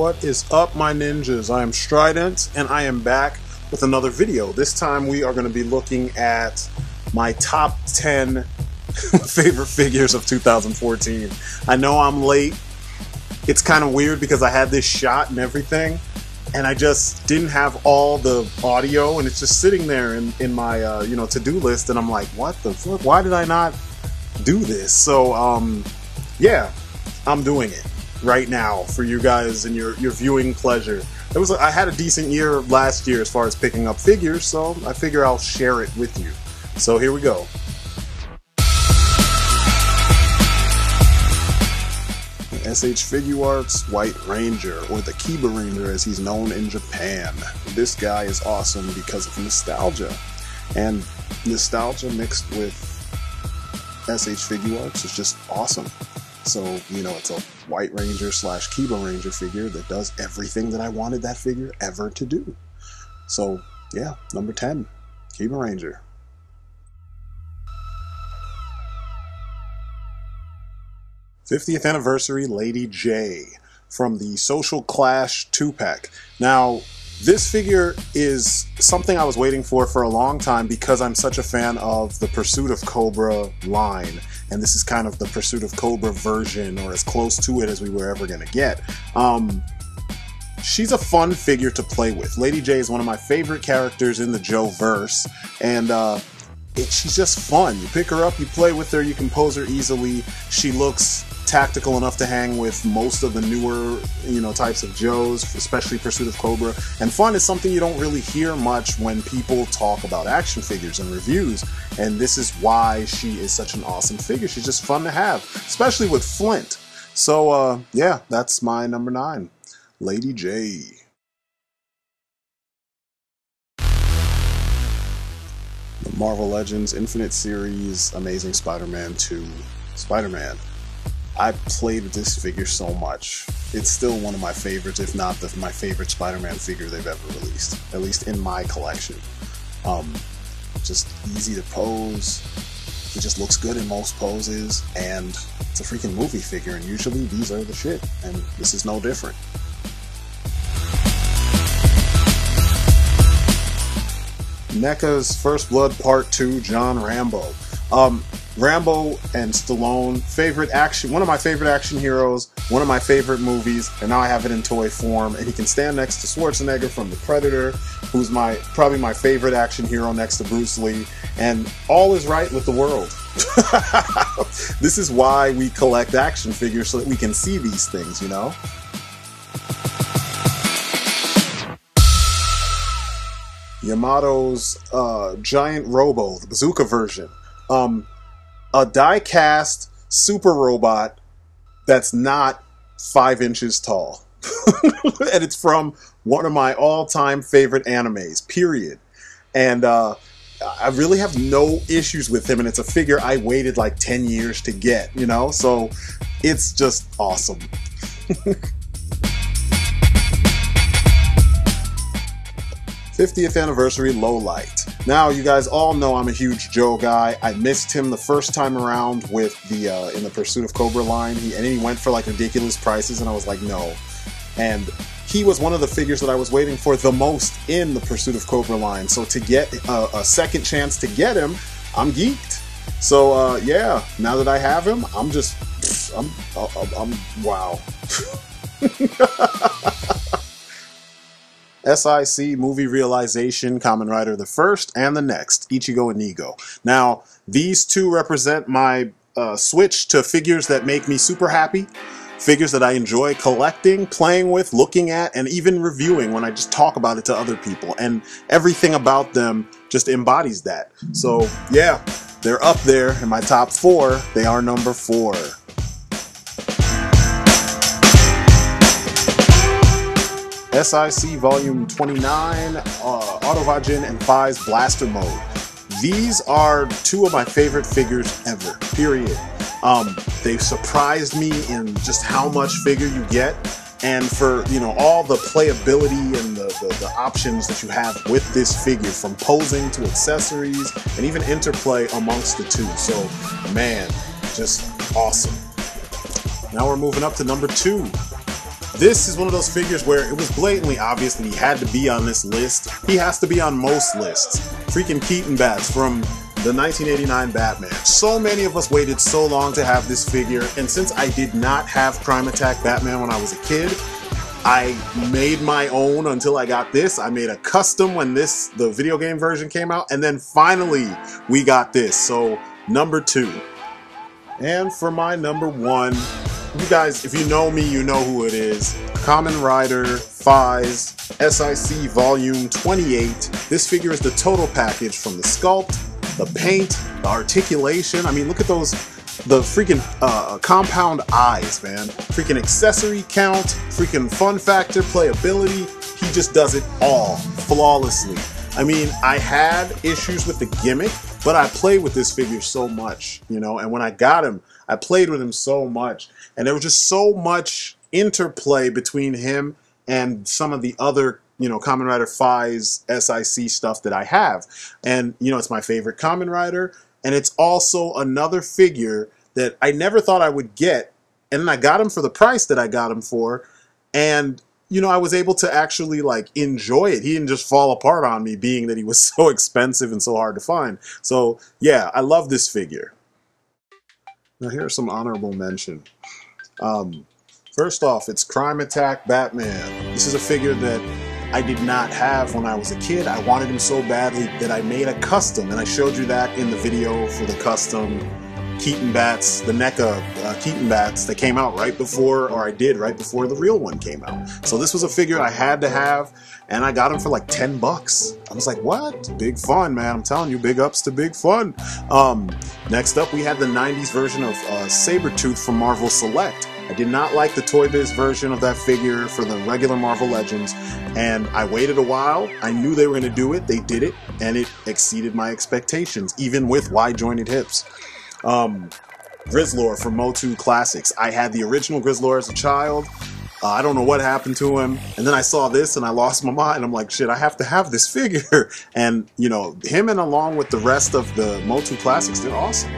What is up, my ninjas? I am Strydent, and I am back with another video. This time we are going to be looking at my top 10 favorite figures of 2014. I know I'm late. It's kind of weird because I had this shot and everything, and I just didn't have all the audio, and it's just sitting there in my to-do list, and I'm like, what the fuck? Why did I not do this? So yeah, I'm doing it right now for you guys and your viewing pleasure. I had a decent year last year as far as picking up figures, so I figure I'll share it with you. So here we go. SH Figuarts White Ranger, or the Kiba Ranger as he's known in Japan. This guy is awesome because of nostalgia, and nostalgia mixed with SH Figuarts is just awesome. So, you know, it's a White Ranger slash Kiba Ranger figure that does everything that I wanted that figure ever to do. So, yeah, number 10, Kiba Ranger. '50th Anniversary Lady J from the Social Clash 2-pack. Now, this figure is something I was waiting for a long time because I'm such a fan of the Pursuit of Cobra line, and this is kind of the Pursuit of Cobra version, or as close to it as we were ever going to get. She's a fun figure to play with. Lady J is one of my favorite characters in the Joe-verse, and she's just fun. You pick her up, you play with her, you can pose her easily. She looks tactical enough to hang with most of the newer, types of Joes, especially Pursuit of Cobra. And fun is something you don't really hear much when people talk about action figures and reviews. And this is why she is such an awesome figure. She's just fun to have, especially with Flint. So, yeah, that's my number 9, Lady J. The Marvel Legends Infinite Series Amazing Spider-Man 2 Spider-Man. I played with this figure so much. It's still one of my favorites, if not my favorite Spider-Man figure they've ever released, at least in my collection. Just easy to pose. It just looks good in most poses, and it's a freaking movie figure, and usually these are the shit, and this is no different. NECA's First Blood Part 2 John Rambo. Rambo and Stallone, one of my favorite action heroes, one of my favorite movies, and now I have it in toy form, and he can stand next to Schwarzenegger from The Predator, who's probably my favorite action hero next to Bruce Lee, and all is right with the world. This is why we collect action figures, so that we can see these things, you know? Yamato's Giant Robo, the bazooka version. A die-cast super robot that's not 5 inches tall. And it's from one of my all-time favorite animes, period. And I really have no issues with him, and it's a figure I waited like 10 years to get, So it's just awesome. 50th Anniversary Lowlight. Now, you guys all know I'm a huge Joe guy. I missed him the first time around with the in the Pursuit of Cobra line. He went for like ridiculous prices, and I was like, no. And he was one of the figures that I was waiting for the most in the Pursuit of Cobra line. So to get a second chance to get him, I'm geeked. So yeah, now that I have him, I'm wow. SIC Movie Realization Kamen Rider the First and the Next, Ichigo and Nigo. Now, these two represent my switch to figures that make me super happy, figures that I enjoy collecting, playing with, looking at, and even reviewing when I just talk about it to other people. And everything about them just embodies that. So, yeah, they're up there in my top 4. They are number 4. SIC Volume 29, Autovajin and Fi's Blaster Mode. These are 2 of my favorite figures ever, period. They've surprised me in just how much figure you get, and for, all the playability and the options that you have with this figure, from posing to accessories and even interplay amongst the 2. So, man, just awesome. Now we're moving up to number 2. This is one of those figures where it was blatantly obvious that he had to be on this list. He has to be on most lists. Freaking Keaton Bats from the 1989 Batman. So many of us waited so long to have this figure, and since I did not have Crime Attack Batman when I was a kid, I made my own until I got this. I made a custom when the video game version came out, and then finally we got this. So number 2. And for my number 1, you guys, if you know me, you know who it is. Kamen Rider Fies SIC Volume 28. This figure is the total package from the sculpt, the paint, the articulation. I mean, look at those, the freaking compound eyes, man. Freaking accessory count, freaking fun factor, playability. He just does it all flawlessly. I mean, I had issues with the gimmick, but I played with this figure so much, you know, and when I got him, I played with him so much, and there was just so much interplay between him and some of the other, you know, Kamen Rider Fies SIC stuff that I have. And, you know, it's my favorite Kamen Rider, and it's also another figure that I never thought I would get, and then I got him for the price that I got him for, and you know, I was able to actually like enjoy it. He didn't just fall apart on me, being that he was so expensive and so hard to find. So yeah, I love this figure. Now here's some honorable mention. First off, it's Crime Attack Batman. This is a figure that I did not have when I was a kid. I wanted him so badly that I made a custom, and I showed you that in the video for the custom Keaton Bats, the NECA Keaton Bats that came out right before, or I did right before the real one came out. So this was a figure I had to have, and I got him for like 10 bucks. I was like, what? Big fun, man. I'm telling you, big ups to big fun. Next up, we had the 90s version of Sabretooth from Marvel Select. I did not like the Toy Biz version of that figure for the regular Marvel Legends, and I waited a while. I knew they were going to do it. They did it, and it exceeded my expectations, even with wide jointed hips. Grizzlor from Motu Classics. I had the original Grizzlor as a child. I don't know what happened to him, and then I saw this and I lost my mind. I'm like, shit, I have to have this figure. And you know, him and along with the rest of the Motu Classics, they're awesome.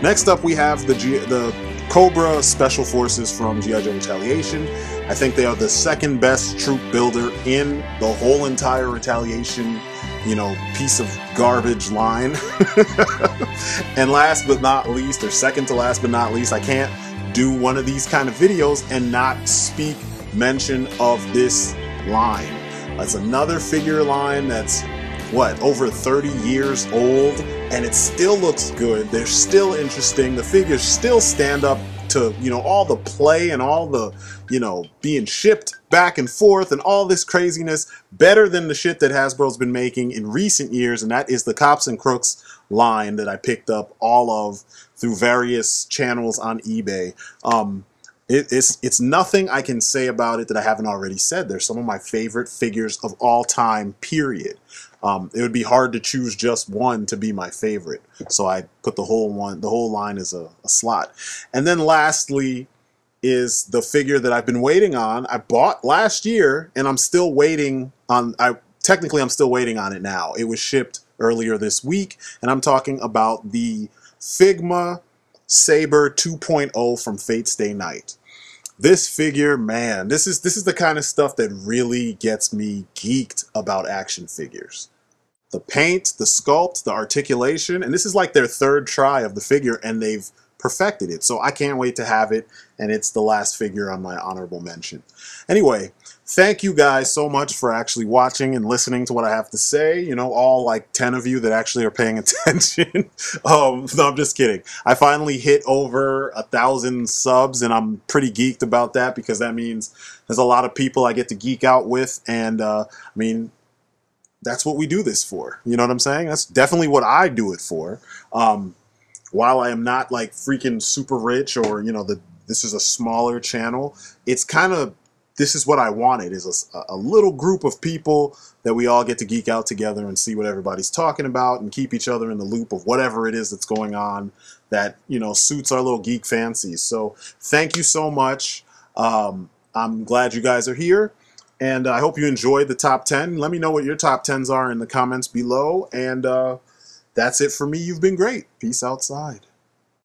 Next up, we have the Cobra Special Forces from G.I. Joe Retaliation. I think they are the second best troop builder in the whole entire Retaliation, you know, piece of garbage line. And last but not least, or second to last but not least, I can't do one of these kind of videos and not mention of this line. That's another figure line that's, what, over 30 years old, and it still looks good. They're still interesting. The figures still stand up to, you know, all the play and all the, you know, being shipped back and forth and all this craziness, better than the shit that Hasbro's been making in recent years, and that is the Cops and Crooks line that I picked up all of through various channels on eBay. It's nothing I can say about it that I haven't already said. They're some of my favorite figures of all time, period. It would be hard to choose just one to be my favorite, so I put the whole line as a slot. And then lastly is the figure that I've been waiting on. I bought last year, and I'm still waiting on. Technically, I'm still waiting on it now. It was shipped earlier this week, and I'm talking about the Figma Saber 2.0 from Fate Stay Night. This figure, man, this is the kind of stuff that really gets me geeked about action figures. The paint, the sculpt, the articulation, and this is like their third try of the figure, and they've perfected it. So I can't wait to have it, and it's the last figure on my honorable mention. Anyway, thank you guys so much for actually watching and listening to what I have to say. You know, all like 10 of you that actually are paying attention. No, I'm just kidding. I finally hit over 1,000 subs, and I'm pretty geeked about that because that means there's a lot of people I get to geek out with, and I mean, that's what we do this for. You know what I'm saying? That's definitely what I do it for. While I am not like freaking super rich, or, you know, this is a smaller channel, it's kind of, this is what I wanted, is a little group of people that we all get to geek out together and see what everybody's talking about and keep each other in the loop of whatever it is that's going on that, you know, suits our little geek fancies. So thank you so much. I'm glad you guys are here, and I hope you enjoyed the top 10. Let me know what your top 10s are in the comments below, and that's it for me. You've been great. Peace outside.